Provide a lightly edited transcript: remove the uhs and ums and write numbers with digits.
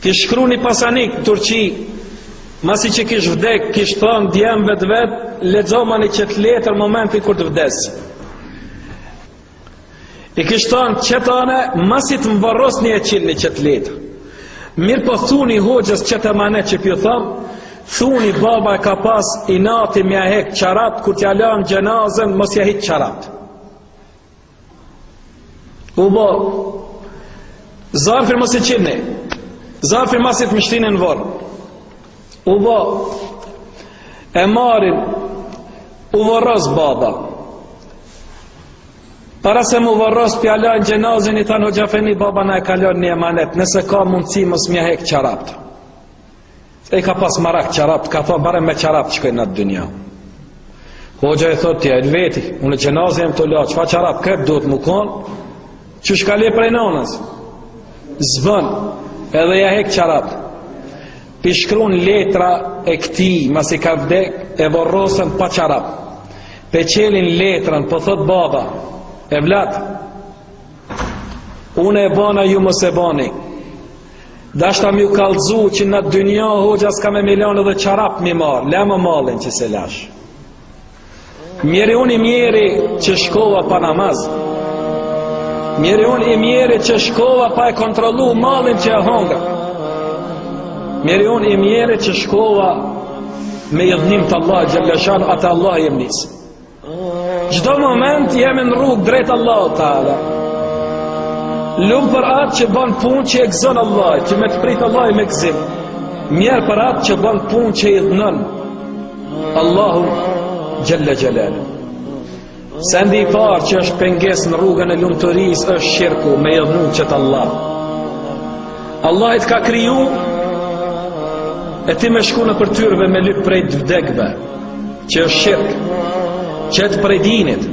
Kish shkru një pasanik në Turqi, masi që kish vdek, kish thonë djemëve të vetë, lexoma një qëtë letër momenti kur të vdes. I kish thonë qëtane, masi të më varrosni e qilë një qëtë letër. Mirë po thuni hoxhës qëtë emanet që pjo thamë, thuni baba e ka pas i nati mja hek qarat, kur t'ja lanë gjenazën, mos ja hik qarat. U bo, zarfir mos i qilni, zarfir masit më shtinin në vorë. U bo, e marin, u varros baba. Para se mu varros pja lanë gjenazën, i thanë hoxhafeni baba na e kalon një emanet, nëse ka mundësi mos mja hek qarat. E ka pas marak qarap, ka thonë bare me qarap që kënë atë dynja. Hoxha e thot tja, veti, unë gjenazë jem të la, qëfa qarap këtë duhet më konë, që shkale prej nonës. Zvën, edhe ja hek qarap. Pishkrun letra e këti, mas i ka vdek, e vorrosën pa qarap. Pe qelin letrën, po thot baba, e vlat, unë e bana ju mos e bani. Dashta mi u kalzu që në dynja hoxha s'ka me milion edhe qarap mi marë, le më malin që se lash. Mjeri unë i mjeri që shkova pa namaz. Mjeri unë i mjeri që shkova pa e kontrolu malin që e honga. Mjeri unë i mjeri që shkova me jedhnim të Allah Gjellëshan, atë Allah jem nisë. Gjdo moment jemi në rrugë drejtë Allah Ta'ala. Lumë për atë që banë punë që e gëzën Allah, që me të pritë Allah i me gëzim. Mjerë për atë që banë punë që i dhënën Allahu Gjelle Gjelele. Sendi i parë që është penges në rrugën e lumëtërisë është shirku, me i dhënu qëtë Allah. Allah i të ka kriju, e ti me shku në përtyrve me lypë prej të vdekve, që është shirk, qëtë prej dinit.